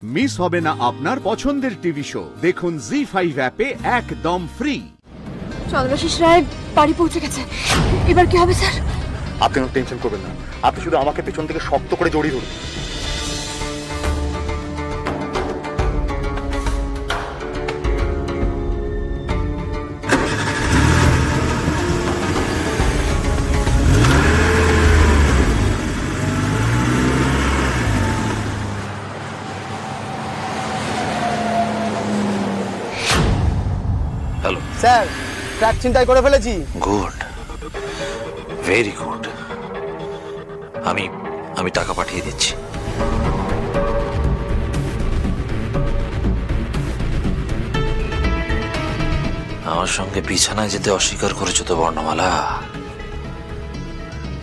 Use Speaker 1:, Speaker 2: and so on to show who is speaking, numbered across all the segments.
Speaker 1: Miss হবে না আপনার পছন্দের টিভি শো। দেখুন জি5 অ্যাপে একদম ফ্রি।
Speaker 2: চন্দ্রাশিস রায় বাড়ি পৌঁছে গেছে, এবার কি হবে স্যার?
Speaker 3: আপনি কোনো টেনশন করবেন না, আপনি শুধু আমাকে পেছন থেকে শক্ত করে জড়িয়ে ধরুন।
Speaker 4: হ্যালো
Speaker 5: স্যার, ট্রাক ছিনতাই করে ফেলেছি।
Speaker 4: Good, very good. আমি টাকা পাঠিয়ে দিচ্ছি। আমার সঙ্গে বিছানায় যেতে অস্বীকার করেছো তো বর্ণমালা,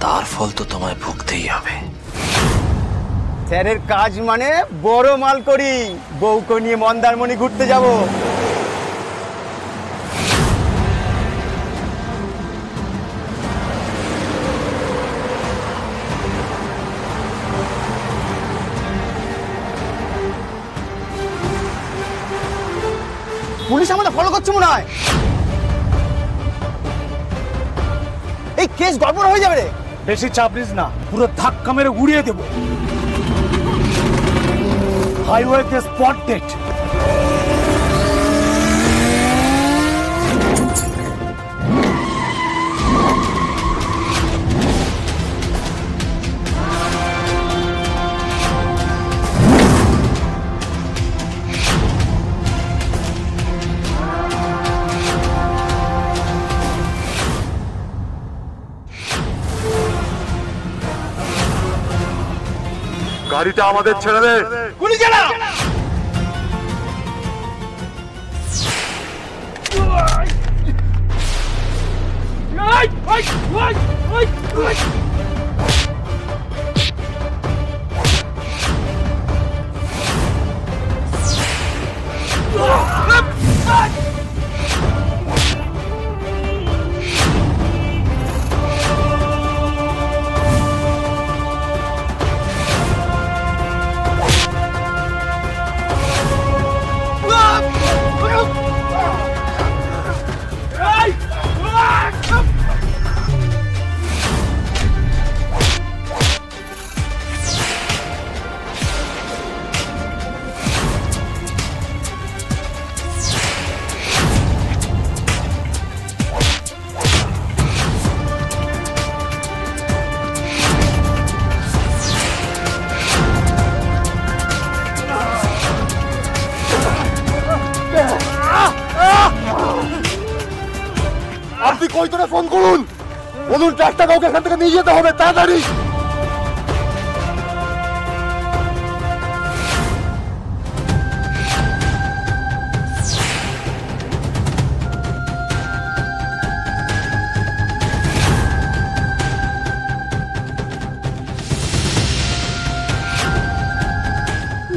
Speaker 4: তার ফল তো তোমায় ভুগতেই হবে।
Speaker 5: স্যারের কাজ মানে বড় মাল করি, বউকে নিয়ে মন্দারমণি ঘুরতে যাব। পুলিশ আমাদের ফলো করছে মনে হয়। এই কেস গড়বড় হয়ে যাবে রে।
Speaker 6: বেশি চাপ নিস না, পুরো ধাক্কা মেরে উড়িয়ে দেব। হাইওয়েতে স্পট ডেট।
Speaker 3: গাড়িটা আমাদের ছেড়ে দে।
Speaker 5: গুলি চালা।
Speaker 3: আপনি কই তোরে ফোন করুন, বলুন ট্রাকটা কাউকে এখান থেকে নিয়ে যেতে হবে তাড়াতাড়ি।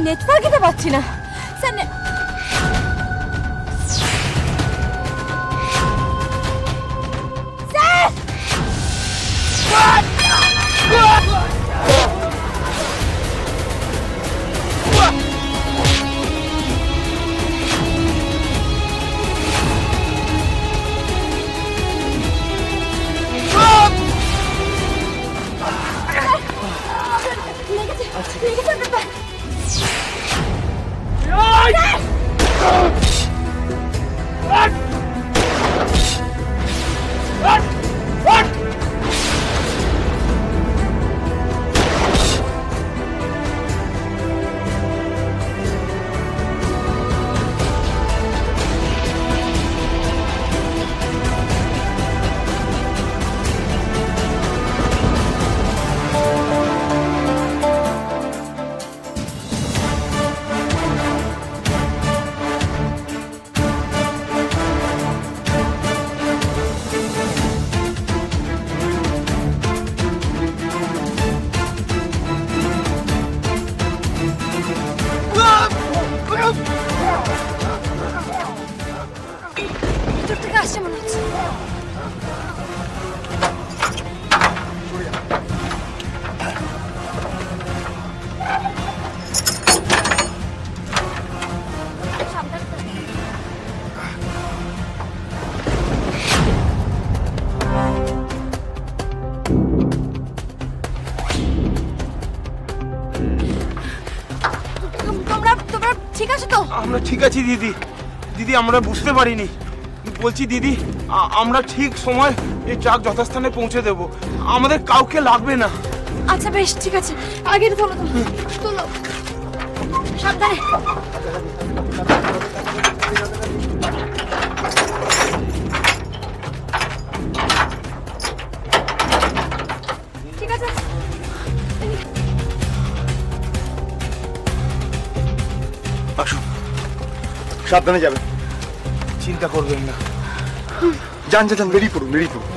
Speaker 2: নেটওয়ার্কই তো পাচ্ছি না স্যার। আসছে মনে হচ্ছে। ঠিক আছে তো?
Speaker 7: আমরা ঠিক আছি দিদি। দিদি আমরা বুঝতে পারিনি। বলছি দিদি, আমরা ঠিক সময় এই ট্রাক যথাস্থানে পৌঁছে দেব, আমাদের কাউকে লাগবে না।
Speaker 2: আচ্ছা বেশ, ঠিক আছে। আগে এটা তোলো, তোলো সাবধানে। ঠিক আছে।
Speaker 3: আসুন, সাবধানে যাবেন।
Speaker 7: চিন্তা করবেন না।
Speaker 3: যান যান যান, বেরিয়ে পড়ুন, বেরিয়ে পড়ুন।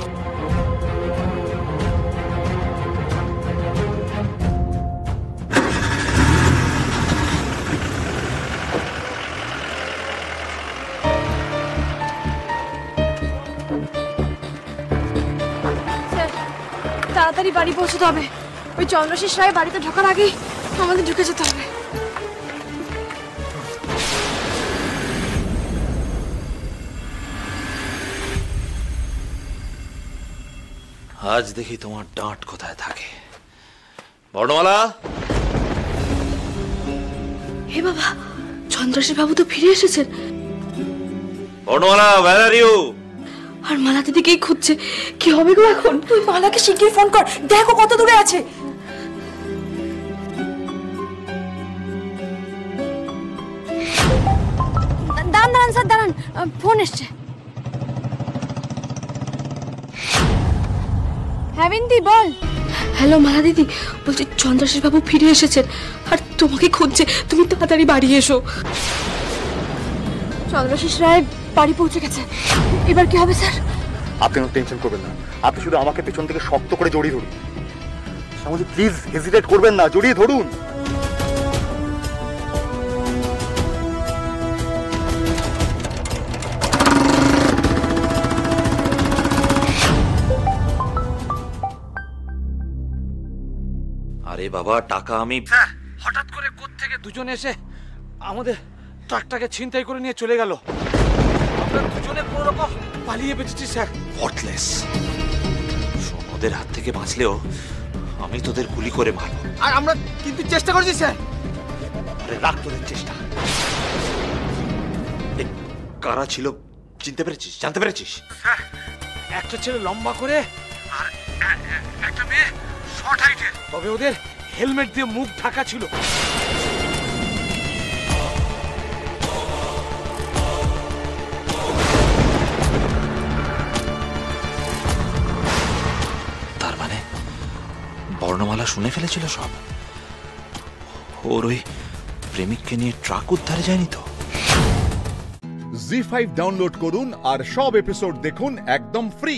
Speaker 2: স্যার, তাড়াতাড়ি বাড়ি পৌঁছতে হবে। ওই চন্দ্রশেষ রায় বাড়িতে ঢোকার আগেই আমাদের ঢুকে যেতে হবে।
Speaker 4: আজ দেখি তোমার ডাঁট কোথায় থাকে। বর্ণমালা,
Speaker 2: হে বাবা, চন্দ্রশেষ বাবু তো ফিরে এসেছেন।
Speaker 4: বর্ণমালা, where are you?
Speaker 2: আর মালা দিদিকেই খুঁজছে। কি হবে গো এখন? তুই মালাকে শিগগির ফোন কর, দেখো কত দূরে আছে। দাঁড়ান দাঁড়ান স্যার, দাঁড়ান, ফোন এসছে। হ্যাঁ বিন্দি, বল। হ্যালো মালা দিদি, বলছি চন্দ্রশেষ বাবু ফিরে এসেছেন আর তোমাকে খুঁজছে, তুমি তাড়াতাড়ি বাড়ি এসো। চন্দ্রশেষ রায় বাড়ি পৌঁছে গেছে, এবার কি হবে স্যার?
Speaker 3: আপনি কোনো টেনশন করবেন না, আপনি শুধু আমাকে পেছন থেকে শক্ত করে জড়িয়ে ধরুন। শ্যামজি প্লিজ হেজিটেট করবেন না, জড়িয়ে ধরুন।
Speaker 4: আরে বাবা, টাকা আমি
Speaker 6: হঠাৎ করে কোত্থেকে দুজন এসে আমাদের ট্রাকটাকে ছিনতাই করে নিয়ে চলে গেল। আমরা দুজনে কোনো রকম পালিয়ে বেঁচেছি স্যার।
Speaker 4: ওয়ার্থলেস। ওদের হাত থেকে বাঁচলেও আমি তোদের গুলি করে মারবো।
Speaker 5: আর আমরা কিন্তু চেষ্টা করছি স্যার।
Speaker 4: আরে রাখ তোদের চেষ্টা। এ কারা ছিল চিনতে পেরেছিস, জানতে পেরেছিস?
Speaker 6: একটা ছেলে লম্বা করে আর একটা মেয়ে শর্ট হাইটের, তবে ওদের হেলমেট দিয়ে মুখ ঢাকা ছিল।
Speaker 4: তার মানে বর্ণমালা শুনে ফেলেছিল সব। ওর ওই প্রেমিককে নিয়ে ট্রাক উদ্ধারে যায়নি তো?
Speaker 1: জি5 ডাউনলোড করুন আর সব এপিসোড দেখুন একদম ফ্রি।